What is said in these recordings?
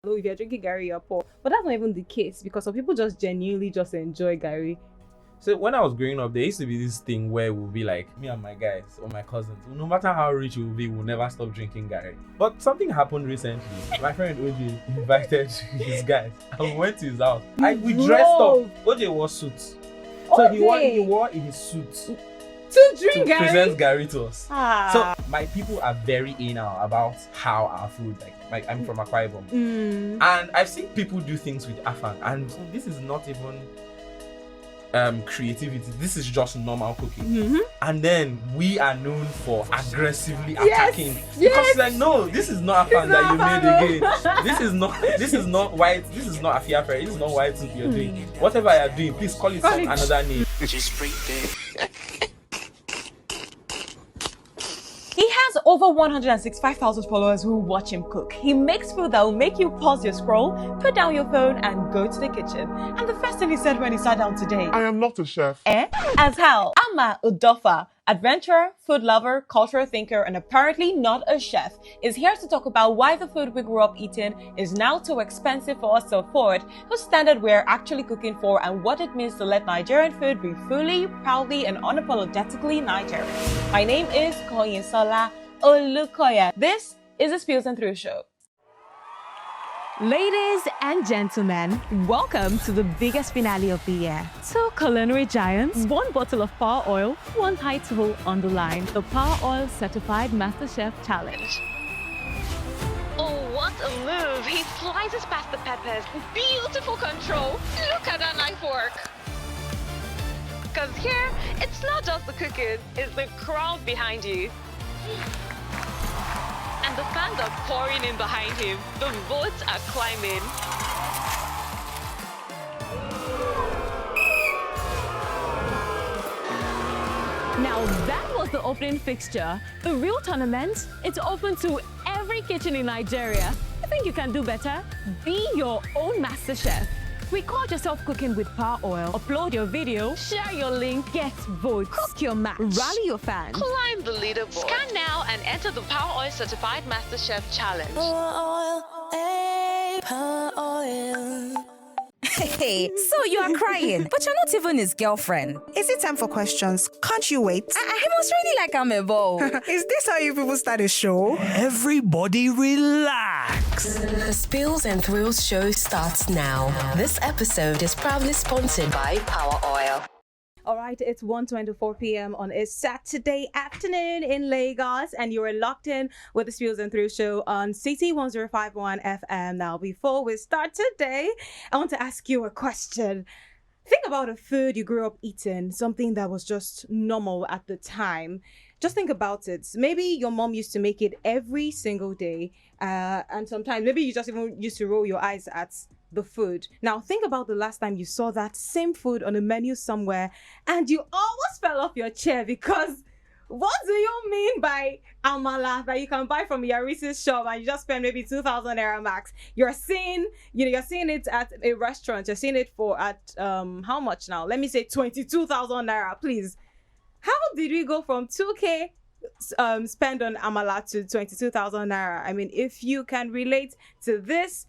know if you're drinking Gary, you're poor. But that's not even the case because some people just genuinely just enjoy Gary. So when I was growing up, there used to be this thing where we'll be like, me and my guys or my cousins, no matter how rich we'll be, we'll never stop drinking Gary. But something happened recently. My friend OJ invited his guys and we went to his house. We dressed up. OJ wore suits. So he wore his suit to drink to Gary? present Gary to us. So my people are very anal about how our food, like I'm from Akwa Ibom. And I've seen people do things with afang, and this is not even creativity. This is just normal cooking. And then we are known for aggressively attacking because like, no, this is not afang that you made again. This is not white, this is not afiafere, this is not white soup you're doing. Whatever you're doing, please call it some another name. Just break there. He has over 165,000 followers who watch him cook. He makes food that will make you pause your scroll, put down your phone, and go to the kitchen. And the first thing he said when he sat down today, I am not a chef. As how Ama Udofa, adventurer, food lover, cultural thinker, and apparently not a chef, is here to talk about why the food we grew up eating is now too expensive for us to afford, whose standard we're actually cooking for, and what it means to let Nigerian food be fully, proudly, and unapologetically Nigerian. My name is Kanyinsola Olukoya. This is the Spills and Through Show. Ladies and gentlemen, welcome to the biggest finale of the year. Two culinary giants, one bottle of power oil, one title on the line, the Power Oil Certified MasterChef Challenge. Oh, what a move! He slices past the peppers. Beautiful control. Look at that knife work. Because here, it's not just the cooking, it's the crowd behind you. And the fans are pouring in behind him. The votes are climbing. Now that was the opening fixture. The real tournament, it's open to every kitchen in Nigeria. I think you can do better. Be your own master chef. Record yourself cooking with Power Oil. Upload your video, share your link, get votes. Cook your match. Rally your fans. Climb the leaderboard. Scan now and enter the Power Oil Certified MasterChef Challenge. Power oil. Hey, so you are crying, but you're not even his girlfriend. Is it time for questions? Can't you wait? I must really like I'm a ball. Is this how you people start a show? Everybody relax. The Spills and Thrills show starts now. This episode is proudly sponsored by Power Oil. All right, it's 1:24 p.m. on a Saturday afternoon in Lagos, and you are locked in with the Spills and Through show on CT 1051 FM. Now, before we start today, I want to ask you a question. Think about a food you grew up eating, something that was just normal at the time. Just think about it. Maybe your mom used to make it every single day, and sometimes maybe you just even used to roll your eyes at the food. Now think about the last time you saw that same food on a menu somewhere and you almost fell off your chair because what do you mean by amala that you can buy from your Reese's shop and you just spend maybe 2,000 naira max? You're seeing it at a restaurant. You're seeing it at how much now? Let me say 22,000 naira, please. How did we go from 2K spend on amala to 22,000 naira? I mean, if you can relate to this,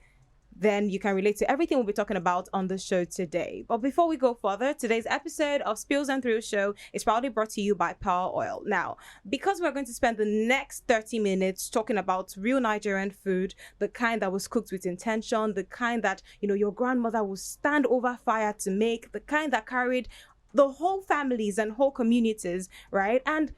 then you can relate to everything we'll be talking about on the show today. But before we go further, today's episode of Spills and Through Show is proudly brought to you by Power Oil. Now, because we're going to spend the next 30 minutes talking about real Nigerian food, the kind that was cooked with intention, the kind that, your grandmother will stand over fire to make, the kind that carried the whole families and whole communities, right? And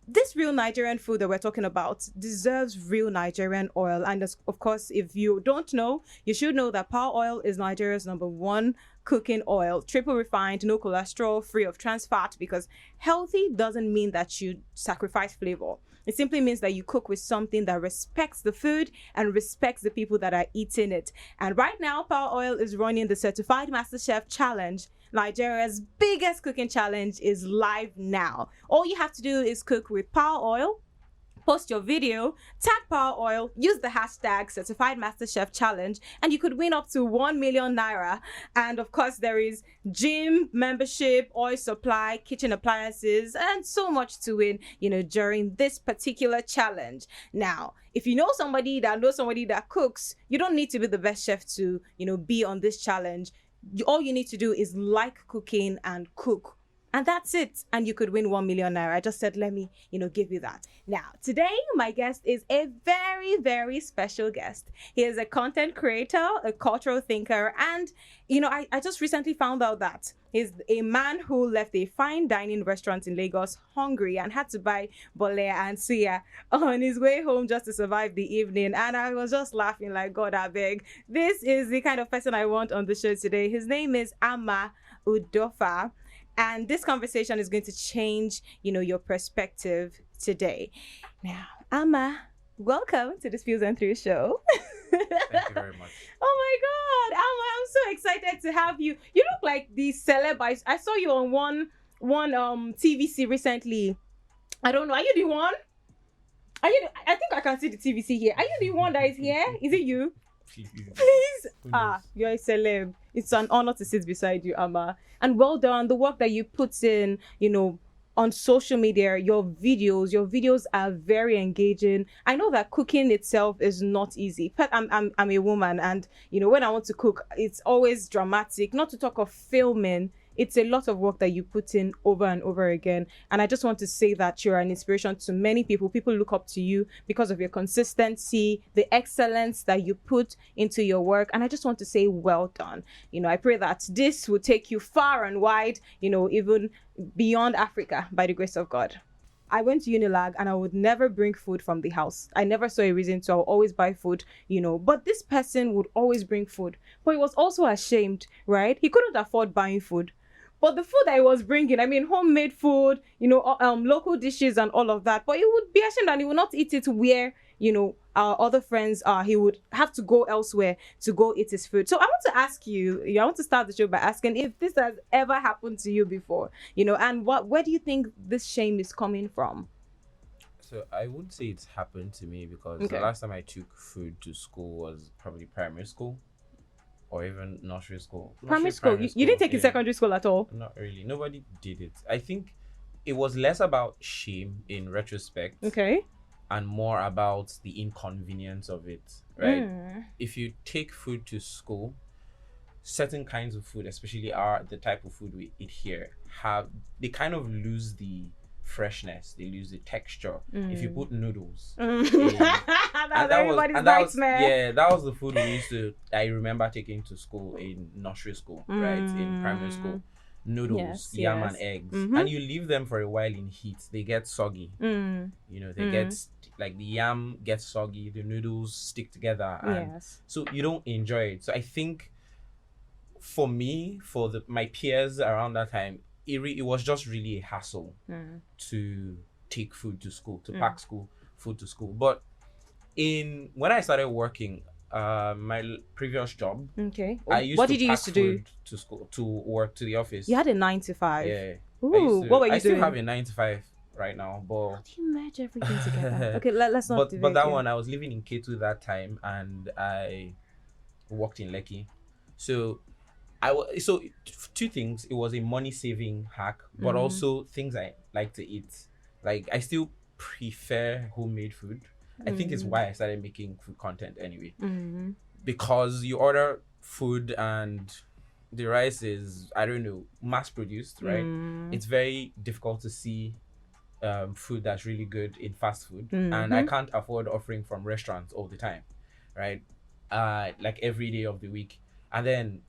this real Nigerian food that we're talking about deserves real Nigerian oil. And of course, if you don't know, you should know that Power Oil is Nigeria's #1 cooking oil. Triple refined, no cholesterol, free of trans fat, because healthy doesn't mean that you sacrifice flavor. It simply means that you cook with something that respects the food and respects the people that are eating it. And right now, Power Oil is running the Certified MasterChef Challenge. Nigeria's biggest cooking challenge is live now. All you have to do is cook with Power Oil, Post your video, tag Power Oil, use the hashtag Certified MasterChef Challenge, and you could win up to 1 million naira. And of course, there is gym membership, oil supply, kitchen appliances, and so much to win, during this particular challenge. Now, if you know somebody that cooks, you don't need to be the best chef to, be on this challenge. All you need to do is like cooking and cook. And that's it. And you could win 1 million naira. I just said, let me, give you that. Now, today, my guest is a very, very special guest. He is a content creator, a cultural thinker. And, I just recently found out that he's a man who left a fine dining restaurant in Lagos hungry and had to buy bole and suya on his way home just to survive the evening. And I was just laughing like, God, I beg. This is the kind of person I want on the show today. His name is Ama Udofa. And this conversation is going to change, your perspective today. Now, Ama, welcome to the Spills and Through show. Thank you very much. Oh my God, Ama, I'm so excited to have you. You look like the celeb. I saw you on one TVC recently. I don't know. Are you the one? I think I can see the TVC here. Are you the one that is here? Is it you? Please. You're a celeb. It's an honor to sit beside you, Ama. And well done. The work that you put in, on social media, your videos are very engaging. I know that cooking itself is not easy. But I'm a woman, and when I want to cook, it's always dramatic. Not to talk of filming. It's a lot of work that you put in over and over again. And I just want to say that you're an inspiration to many people. People look up to you because of your consistency, the excellence that you put into your work. And I just want to say, well done. I pray that this will take you far and wide, even beyond Africa, by the grace of God. I went to Unilag and I would never bring food from the house. I never saw a reason to. I would always buy food, But this person would always bring food. But he was also ashamed, right? He couldn't afford buying food. But the food that he was bringing, homemade food, local dishes and all of that. But he would be ashamed and he would not eat it where, our other friends are. He would have to go elsewhere to go eat his food. So I want to ask you, I want to start the show by asking if this has ever happened to you before, and where do you think this shame is coming from? So I would say it's happened to me because the last time I took food to school was probably primary school. Or even nursery school. Primary school? You didn't take it secondary school at all? Not really. Nobody did it. I think it was less about shame in retrospect. Okay. And more about the inconvenience of it, right? If you take food to school, certain kinds of food, especially the type of food we eat here, they kind of lose the freshness, they lose the texture. If you put noodles that was the food I remember taking to school in nursery school, right? In primary school. Noodles, yam and eggs. And you leave them for a while in heat, they get soggy. They get like the yam gets soggy, the noodles stick together, and so you don't enjoy it. So I think for me, my peers around that time, it was just really a hassle to take food to school, to pack food to school. But when I started working, my previous job, I used what to did you pack used to do? food to school, to work, to the office. You had a 9 to 5. Yeah. Ooh, what were you doing? I still have a 9 to 5 right now, but how do you merge everything together? Okay, let's not. But that one, I was living in K2 that time, and I worked in Lekki. So two things. It was a money saving hack, but also things I like to eat. Like I still prefer homemade food. I think it's why I started making food content anyway. Because you order food and the rice is, I don't know, mass produced, right? It's very difficult to see food that's really good in fast food, and I can't afford offering from restaurants all the time, right? Like every day of the week. And then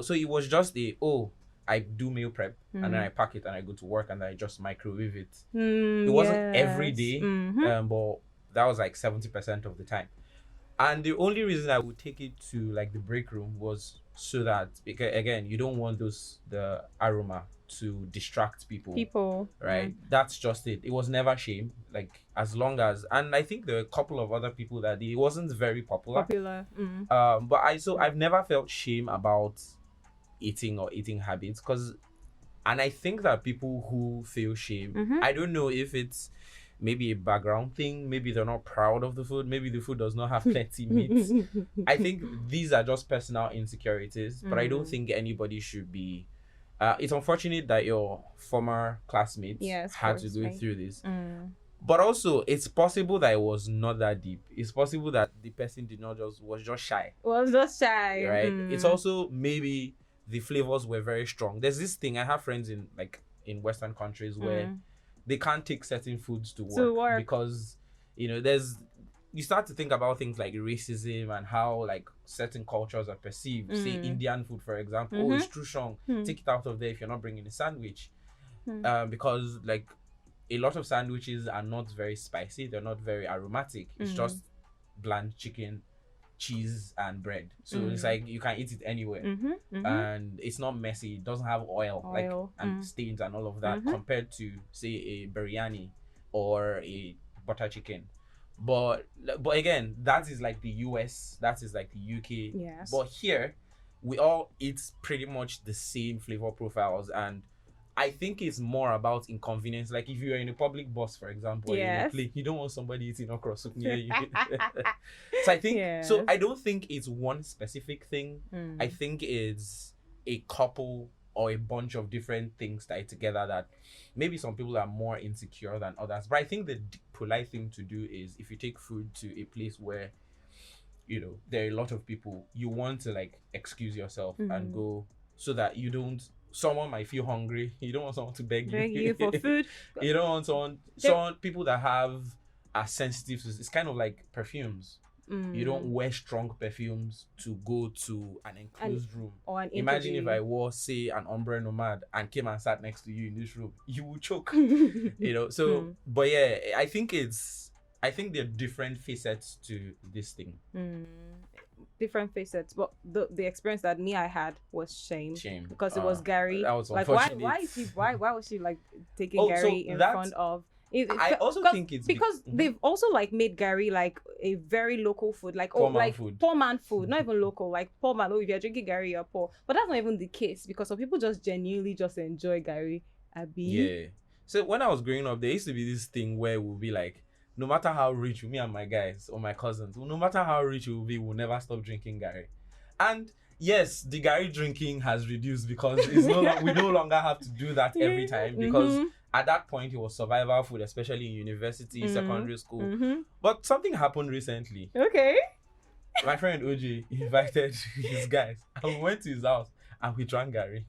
so it was just I do meal prep and then I pack it and I go to work and I just microwave it. It wasn't every day, but that was like 70% of the time. And the only reason I would take it to like the break room was so that, because again, you don't want the aroma to distract people, right? That's just it. It was never shame, like as long as, and I think there were a couple of other people that it wasn't very popular. But I've never felt shame about eating or eating habits, and I think that people who feel shame, I don't know if it's maybe a background thing. Maybe they're not proud of the food. Maybe the food does not have plenty meat. I think these are just personal insecurities, but I don't think anybody should be. It's unfortunate that your former classmates had to go through this. But also, it's possible that it was not that deep. It's possible that the person was just shy. Was just shy. Right? It's also maybe the flavors were very strong. There's this thing, I have friends in Western countries where they can't take certain foods to work. Because, you start to think about things like racism and how like certain cultures are perceived. Say Indian food, for example. Oh, it's too strong. Take it out of there if you're not bringing a sandwich. Because like a lot of sandwiches are not very spicy. They're not very aromatic. It's just bland chicken, cheese, and bread. So it's like you can eat it anywhere. And it's not messy. It doesn't have oil. And stains and all of that compared to, say, a biryani or a butter chicken. But again, that is like the US. That is like the UK. Yes. But here, we all eat pretty much the same flavor profiles, and I think it's more about inconvenience. Like if you're in a public bus, for example, you don't want somebody eating okra soup near you. So I think so. I don't think it's one specific thing. I think it's a couple or a bunch of different things tied together that maybe some people are more insecure than others. But I think the polite thing to do is if you take food to a place where there are a lot of people, you want to like excuse yourself and go so that you don't. Someone might feel hungry. You don't want someone to beg you for food. You don't want people that are sensitive to it's kind of like perfumes. You don't wear strong perfumes to go to an enclosed room. Or an Imagine if I wore, say, an ombre nomad and came and sat next to you in this room, you would choke. So but yeah, I think there are different facets to this thing. Different facets, but the experience that I had was shame because it was Gary. That was like why was she like taking Gary in front of I also think it's because they've also like made Gary like a very local food, like poor man food, not even local, like poor man. Oh, if you're drinking Gary, you're poor. But that's not even the case because some people just genuinely just enjoy Gary. Yeah. So when I was growing up, there used to be this thing where we'll be like, no matter how rich me and my guys or my cousins, no matter how rich we'll be, we'll never stop drinking Gary. And yes, the Gary drinking has reduced because we no longer have to do that every time because at that point it was survival food, especially in university, secondary school. But something happened recently. Okay. My friend OJ invited his guys and we went to his house and we drank Gary.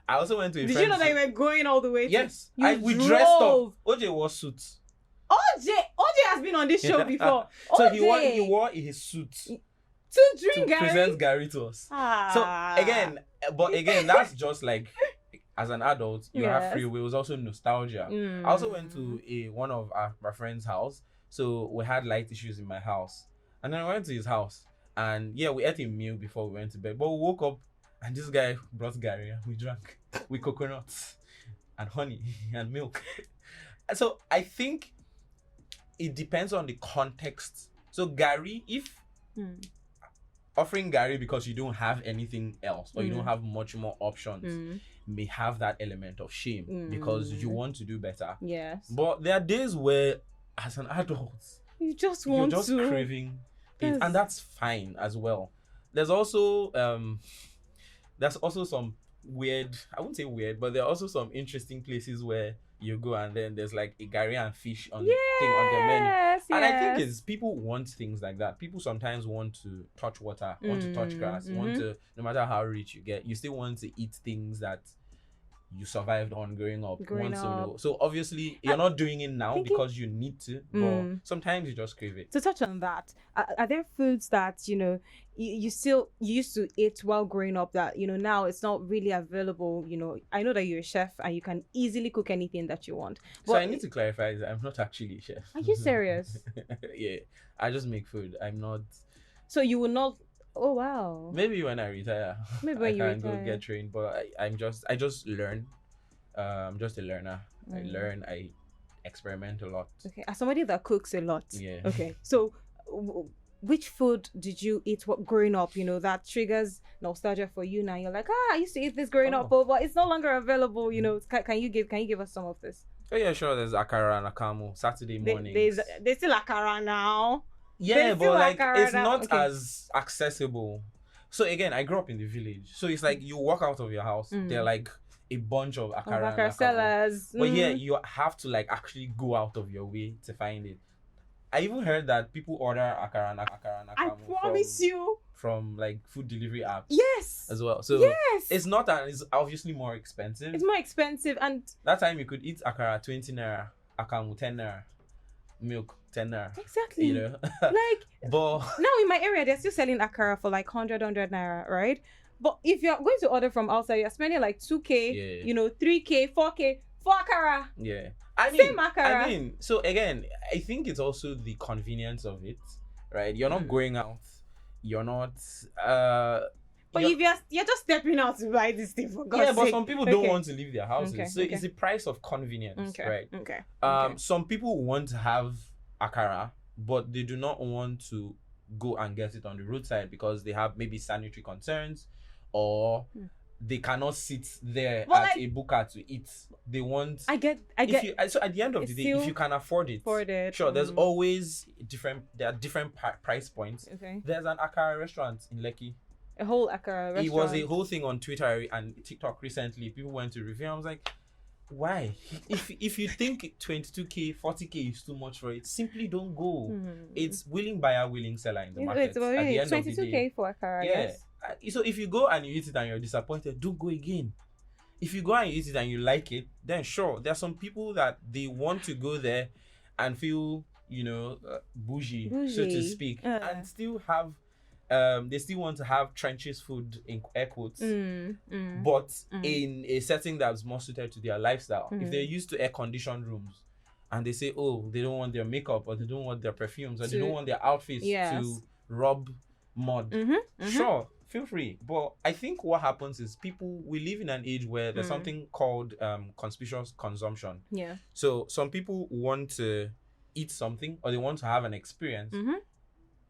I also went to a Did friend's. You know that you were going all the way? Yes. We dressed up. OJ wore suits. OJ has been on this show before. So he wore his suit to drink Gary. Present Gary to us. So again, that's just like as an adult, you have free will. It was also nostalgia. I also went to one of my friend's house. So we had light issues in my house. And then I went to his house. And we ate a meal before we went to bed. But we woke up and this guy brought Gary and we drank with coconuts and honey and milk. And so I think it depends on the context. So Gary, if offering Gary because you don't have anything else or you don't have much more options may have that element of shame because you want to do better. Yes. But there are days where as an adult you're just craving it, and that's fine as well. There's also some weird, I wouldn't say weird, but there are also some interesting places where you go and then there's like a Gary and fish on thing on the menu. And I think it's people want things like that. People sometimes want to touch water, want to touch grass, want to, no matter how rich you get, you still want to eat things that you survived on growing up. So obviously you're not doing it now because you need to, but sometimes you just crave it. To touch on that, are there foods that you used to eat while growing up that now it's not really available? I know that you're a chef and you can easily cook anything that you want, but so I need to clarify that I'm not actually a chef. Are you serious? Yeah, I just make food. I'm not. So you will not. Oh wow. Maybe when I retire, I can go get trained. But I just learn. I'm just a learner. I learn. I experiment a lot. Okay, as somebody that cooks a lot. Yeah. Okay, so which food did you eat growing up? That triggers nostalgia for you now. You're like, I used to eat this growing up, but it's no longer available. Can you give us some of this? So yeah, sure. There's akara and akamu Saturday mornings. There's still akara now. Yeah, There's but still like akara it's now. not Okay. as accessible. So again, I grew up in the village, so it's like you walk out of your house, there are like a bunch of akara and Akara akamu. sellers. But yeah, you have to like actually go out of your way to find it. I even heard that people order akara and akamu I promise you. from like food delivery apps. Yes. As well. So Yes. it's not, and it's obviously more expensive. It's more expensive, and That time you could eat akara 20 naira, akamu 10 naira, milk 10 naira. exactly. You know. Like But now in my area, they're still selling akara for like 100 naira, right? But if you're going to order from outside, you're spending like 2K, Yeah. you know, 3K, 4K for akara. yeah. Same akara. I mean, so again, I think it's also the convenience of it, right? You're not going out. You're not But if you're just stepping out to buy this thing for God's yeah, but sake. some people don't want to leave their houses. Okay, So okay. it's the price of convenience, Okay. right? Okay. Some people want to have akara, but they do not want to go and get it on the roadside because they have maybe sanitary concerns, or they cannot sit there Well, at like- a buka to eat. They want. I get. So at the end of It's the day, if still you can afford it, sure. There's always there are different price points. Okay. There's an akara restaurant in Lekki. A whole akara restaurant. It was a whole thing on Twitter and TikTok recently. People went to review. I was like, why? If you think 22K, 40K is too much for it, simply don't go. It's willing buyer, willing seller in the market. It's at the end of the 22K day. for akara. Yeah. Yes. So if you go and you eat it and you're disappointed, don't go again. If you go and you eat it and you like it, then sure. There are some people that they want to go there and feel, bougie, so to speak, and still have. They still want to have trenches food in air quotes, but in a setting that's more suited to their lifestyle. If they're used to air-conditioned rooms, and they say, oh, they don't want their makeup, or they don't want their perfumes, or they don't want their outfits to rub mud, sure, feel free. But I think what happens is we live in an age where there's something called conspicuous consumption. Yeah. So some people want to eat something, or they want to have an experience,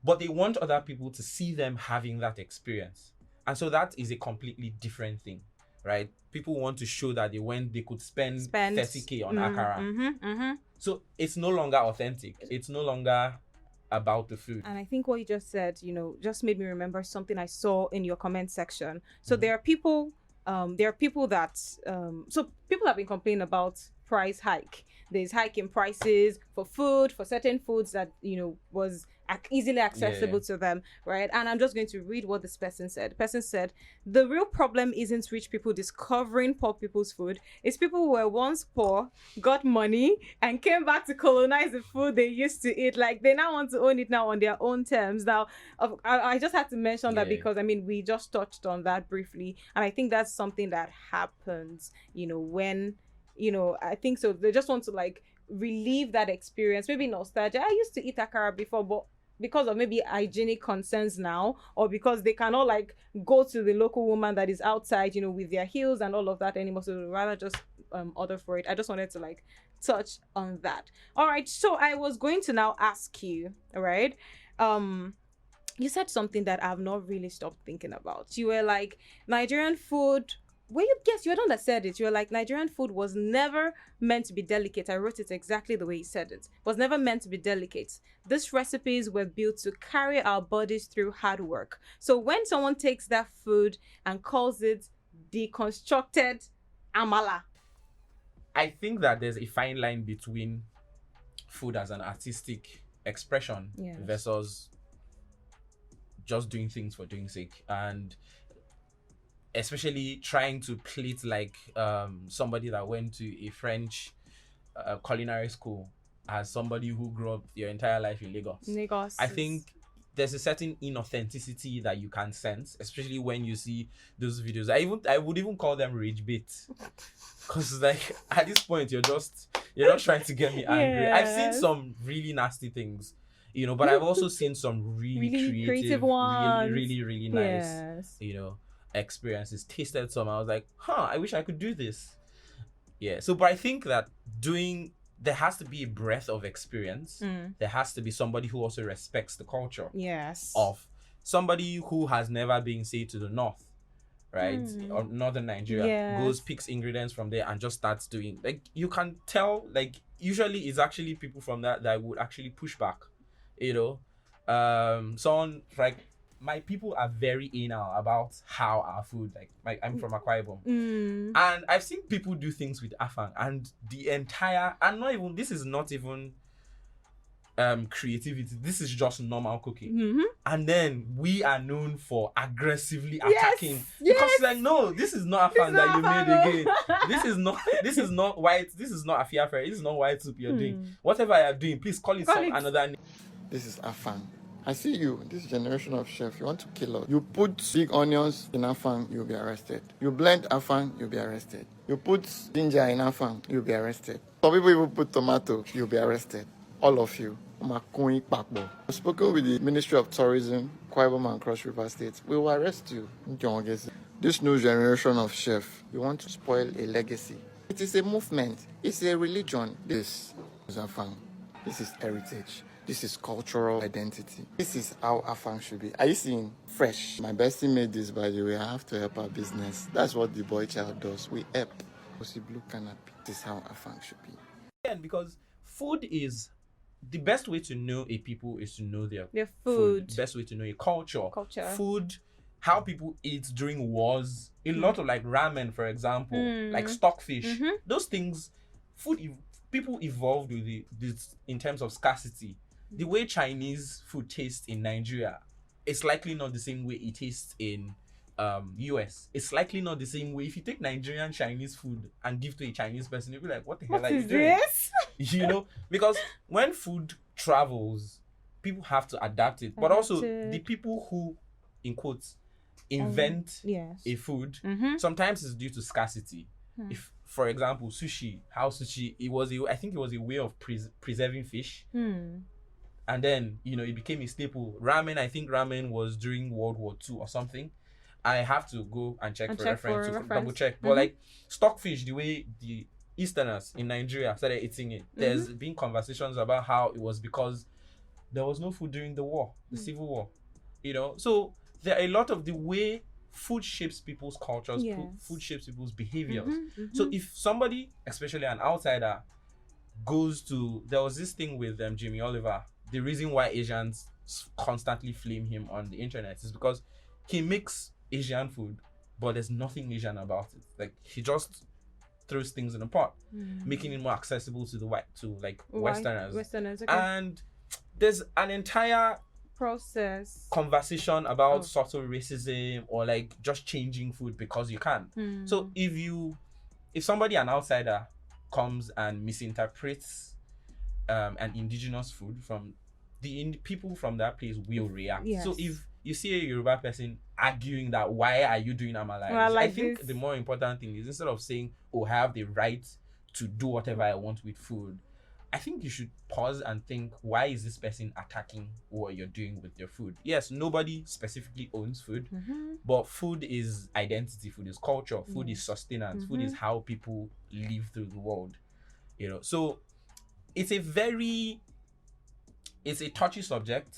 but they want other people to see them having that experience. And so that is a completely different thing, right? People want to show that they could spend 30K on akara. So it's no longer authentic. It's no longer about the food. And I think what you just said, just made me remember something I saw in your comment section. So there are people that, so people have been complaining about price hike. There's hike in prices for food, for certain foods that, was easily accessible to them, right? And I'm just going to read what this person said. The person said, the real problem isn't rich people discovering poor people's food. It's people who were once poor, got money, and came back to colonize the food they used to eat. Like, they now want to own it now on their own terms. Now, I just had to mention that because, we just touched on that briefly. And I think that's something that happens, when, I think so. They just want to, like, relieve that experience, maybe nostalgia. I used to eat akara before, but because of maybe hygienic concerns now, or because they cannot like go to the local woman that is outside, with their heels and all of that anymore, so rather just order for it. I just wanted to like touch on that. All right, so I was going to now ask you, all right, you said something that I've not really stopped thinking about. You were like, Nigerian food. Well, you're the one that said it. You're like, Nigerian food was never meant to be delicate. I wrote it exactly the way you said it. Was never meant to be delicate. These recipes were built to carry our bodies through hard work. So when someone takes that food and calls it deconstructed amala, I think that there's a fine line between food as an artistic expression versus just doing things for doing sake. And especially trying to plate like somebody that went to a French culinary school as somebody who grew up your entire life in Lagos. I think there's a certain inauthenticity that you can sense, especially when you see those videos. I would even call them rage bait, because like at this point you're not trying to get me angry. I've seen some really nasty things, but I've also seen some really creative ones, really nice, experiences. Tasted some, I was like, I wish I could do this. So but I think that there has to be a breadth of experience. There has to be somebody who also respects the culture yes of somebody who has never been, say, to the north, right, or northern Nigeria, Yes. goes picks ingredients from there and just starts doing, like, you can tell, like, usually it's actually people from that would actually push back, you know. Someone like, my people are very anal about how our food, like I'm from Akwa Ibom, and I've seen people do things with afang, and the entire, and not even, this is not even creativity, this is just normal cooking, and then we are known for aggressively attacking, because it's like, no, this is not afang that you made again. this is not white, this is not afiafere, this is not white soup you're doing. Whatever you're doing, please call it another name. This is afang. I see you, this generation of chef, you want to kill us. You put big onions in afang, you'll be arrested. You blend afang, you'll be arrested. You put ginger in afang, you'll be arrested. Some people even put tomato, you'll be arrested. All of you. I've spoken with the Ministry of Tourism, Akwa Ibom and Cross River State. We will arrest you. This new generation of chef, you want to spoil a legacy. It is a movement. It's a religion. This is afang. This is heritage. This is cultural identity. This is how afang should be. Are you seeing fresh? My bestie made this, by the way. I have to help our business. That's what the boy child does. We help. Blue canopy. This is how afang should be. And because food is the best way to know a people is to know their food. The best way to know a culture. Culture. Food, how people eat during wars. A lot of, like, ramen, for example, like stockfish. Those things, people evolved with this in terms of scarcity. The way Chinese food tastes in Nigeria, it's likely not the same way it tastes in US. It's likely not the same way. If you take Nigerian Chinese food and give to a Chinese person, you'll be like, what the hell are you doing? You know, because when food travels, people have to adapt it. But also the people who, in quotes, invent a food, sometimes it's due to scarcity. If, for example, sushi, I think it was a way of preserving fish. And then, you know, it became a staple. Ramen, I think ramen was during World War II or something. I have to go and check for reference to double check. But like stockfish, the way the Easterners in Nigeria started eating it, there's been conversations about how it was because there was no food during the war, the Civil War. You know, so there are a lot of the way food shapes people's cultures, food shapes people's behaviors. So if somebody, especially an outsider, goes to, there was this thing with Jamie Oliver. The reason why Asians constantly flame him on the internet is because he makes Asian food, but there's nothing Asian about it. Like, he just throws things in a pot, making it more accessible to Westerners. Okay. And there's an entire process conversation about subtle racism or like just changing food because you can. So if somebody, an outsider, comes and misinterprets an indigenous food, from the people from that place will react. So if you see a Yoruba person arguing that, why are you doing amala? I think the more important thing is, instead of saying, oh, I have the right to do whatever I want with food, I think you should pause and think, why is this person attacking what you're doing with your food? Yes, nobody specifically owns food, but food is identity, food is culture, food is sustenance, food is how people live through the world. You know, so it's a touchy subject.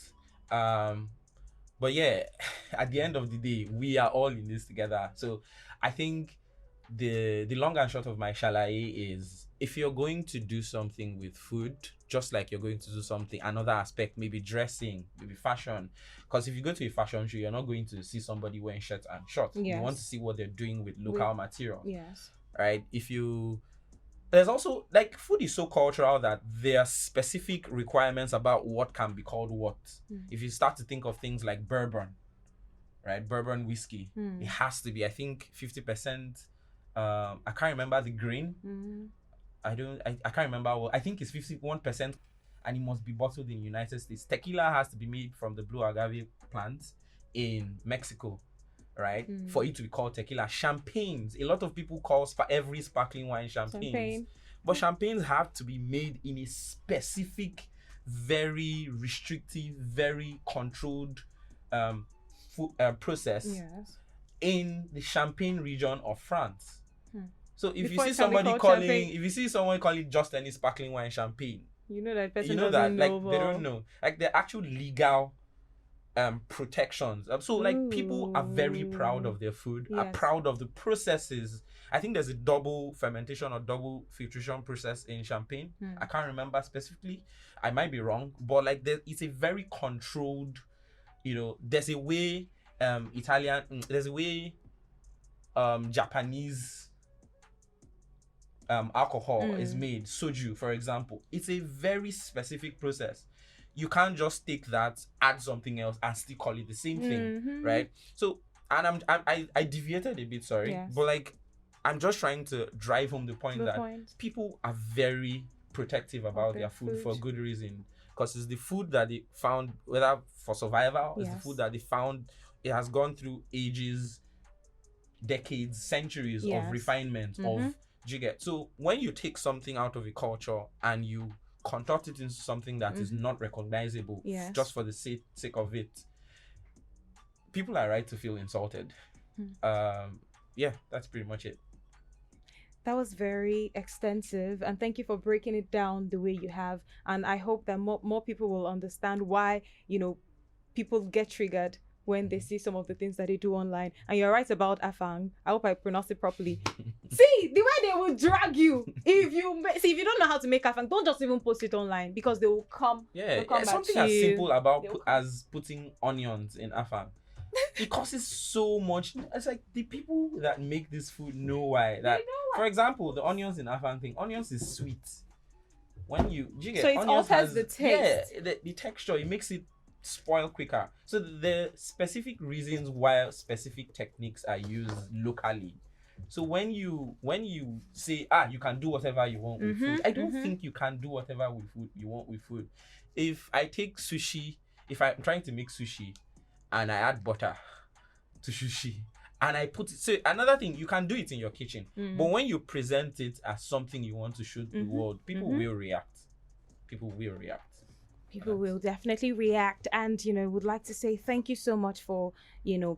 But yeah, at the end of the day, we are all in this together. So I think the long and short of my shalaye is, if you're going to do something with food, just like you're going to do something, another aspect, maybe dressing, maybe fashion. Because if you go to a fashion show, you're not going to see somebody wearing shirts and shorts. You want to see what they're doing with local material. Right? There's also, like, food is so cultural that there are specific requirements about what can be called what. If you start to think of things like bourbon, right? Bourbon whiskey, it has to be, I think, 50%. I can't remember the grain. I can't remember what. I think it's 51%, and it must be bottled in the United States. Tequila has to be made from the blue agave plant in Mexico, right? For it to be called tequila. Champagnes, a lot of people call every sparkling wine champagne. But champagnes have to be made in a specific, very restrictive, very controlled process in the Champagne region of France. So if you see someone calling just any sparkling wine champagne, you know that person they don't know. Like, the actual legal protections. So like people are very proud of their food, are Yes. proud of the processes. I think there's a double fermentation or double filtration process in champagne. I can't remember specifically. I might be wrong, but like it's a very controlled, there's a way there's a way Japanese alcohol is made, soju for example. It's a very specific process. You can't just take that, add something else, and still call it the same thing, right? So, and I deviated a bit, sorry, Yes. but like I'm just trying to drive home the point that people are very protective about their food for good reason, because it's the food that they found, whether for survival, it's the food that they found. It has gone through ages, decades, centuries of refinement of jigget. So when you take something out of a culture and you conduct it into something that is not recognizable just for the sake of it, people are right to feel insulted. That's pretty much it. That was very extensive, and thank you for breaking it down the way you have. And I hope that more people will understand why people get triggered when they see some of the things that they do online. And you're right about afang. I hope I pronounced it properly. See, the way they will drag you. If you don't know how to make afang, don't just even post it online, because they will come. Yeah, come something at as you. simple about as putting onions in afang. It costs so much. It's like the people that make this food know why. For example, the onions in afang thing. Onions is sweet. When you get so it onions alters the taste. Yeah, the texture, it makes it spoil quicker. So the specific reasons why specific techniques are used locally. So when you say you can do whatever you want with food, I don't think you can do whatever with food you want with food. If I take sushi, if I'm trying to make sushi and I add butter to sushi and I put it, so another thing, you can do it in your kitchen, but when you present it as something you want to show the world, people will react. People will definitely react, and would like to say thank you so much for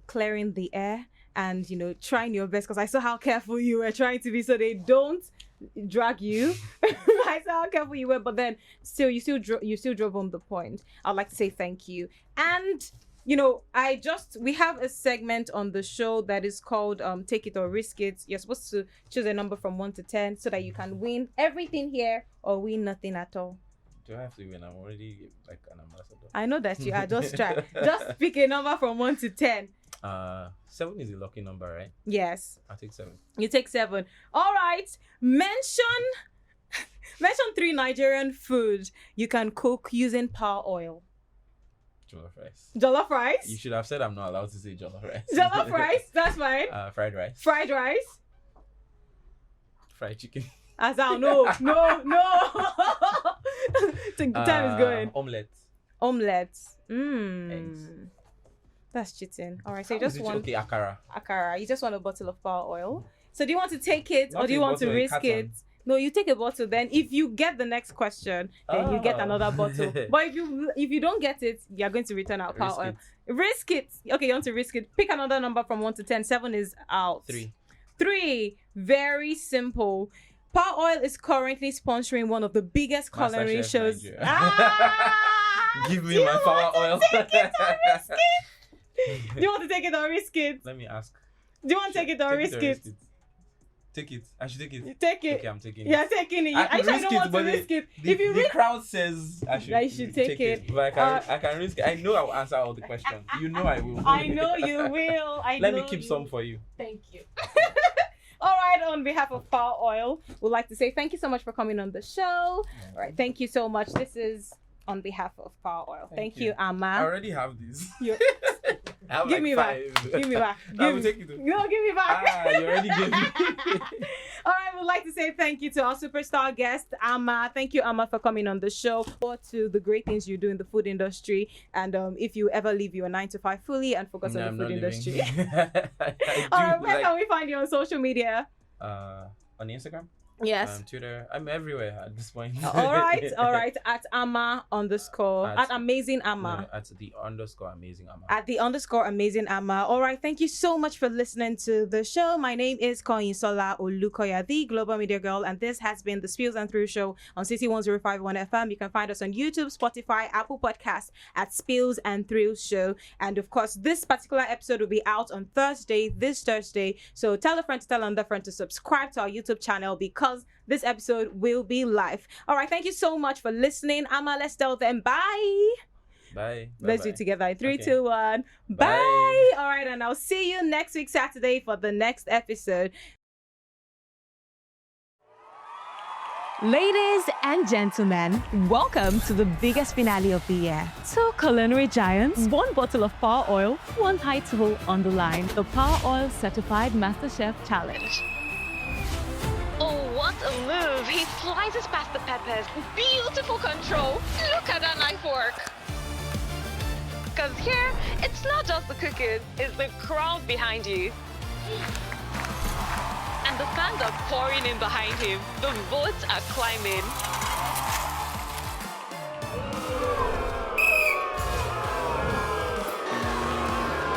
clearing the air and trying your best, because I saw how careful you were trying to be so they don't drag you. I saw how careful you were, but then still you still drove home the point. I'd like to say thank you. And we have a segment on the show that is called Take It or Risk It. You're supposed to choose a number from 1 to 10 so that you can win everything here or win nothing at all. Do I have to win? I'm already like an ambassador. I know that you are. Just try. Just pick a number from 1 to 10. 7 is a lucky number, right? Yes. I'll take 7. You take 7. All right. Mention 3 Nigerian food you can cook using palm oil. Jollof rice. Jollof rice? You should have said I'm not allowed to say jollof rice. Jollof rice? That's fine. Fried rice. Fried rice? Fried chicken. Azal, no. The time is going. Omelette. Eggs. That's cheating. All right, so you just want akara. You just want a bottle of palm oil. So do you want to take it Not or do you a want to bottle, a risk carton. it? No, you take a bottle. Then if you get the next question, then you get another bottle. But if you don't get it, you're going to return out palm oil. Risk it. Okay, you want to risk it. Pick another number from 1 to 10. 7 is out. 3. Very simple. Palm oil is currently sponsoring one of the biggest culinary shows. Give me my palm oil. Do you want to take it or risk it? Let me ask. Do you want to take it or risk it? Take it. I should take it. You take it. Okay, I'm taking it. You're taking it. I don't want to risk it. If the crowd says I should take it. But I can risk it. I know I will answer all the questions. You know I will. I know you will. Let me keep some for you. Thank you. All right, on behalf of Palm Oil, we'd like to say thank you so much for coming on the show. All right, thank you so much. This is on behalf of Palm Oil. Thank you, Ama. I already have these. Give me back. Give me back. Take it. No, give me back. You already gave me. All right, we'd like to say thank you to our superstar guest, Ama. Thank you, Ama, for coming on the show. Or to the great things you do in the food industry. And if you ever leave your 9 to 5 fully and focus on the food industry. All right, where can we find you on social media? On Instagram. Yes. Twitter. I'm everywhere at this point. All right. At Ama underscore at amazing Ama. No, at the underscore amazing Ama. At the underscore amazing Ama. All right. Thank you so much for listening to the show. My name is Kanyinsola Olukoya, the global media girl, and this has been the Spills and Through Show on City 1051 FM. You can find us on YouTube, Spotify, Apple Podcasts at Spills and Through Show. And of course, this particular episode will be out on this Thursday. So tell a friend to tell another friend to subscribe to our YouTube channel because this episode will be live. All right, thank you so much for listening. Ama, let's tell them bye. Bye. Let's do it together. 3, 2, 1. Bye. Bye. All right, and I'll see you next week, Saturday, for the next episode. Ladies and gentlemen, welcome to the biggest finale of the year. Two culinary giants, one bottle of power oil, one title on the line. The Power Oil Certified MasterChef Challenge. Oh, what a move! He slices past the peppers. Beautiful control. Look at that knife work. Because here, it's not just the cooking, it's the crowd behind you. And the fans are pouring in behind him. The votes are climbing.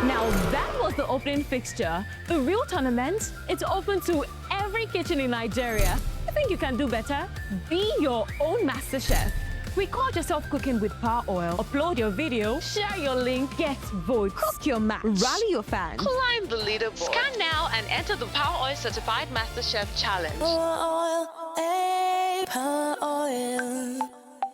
Now that was the opening fixture. The real tournament, it's open to every kitchen in Nigeria. I think you can do better. Be your own master chef. Record yourself cooking with Power Oil. Upload your video, share your link, get votes. Cook your match. Rally your fans. Climb the leaderboard. Scan now and enter the Power Oil Certified MasterChef Challenge. Power oil, hey, power oil.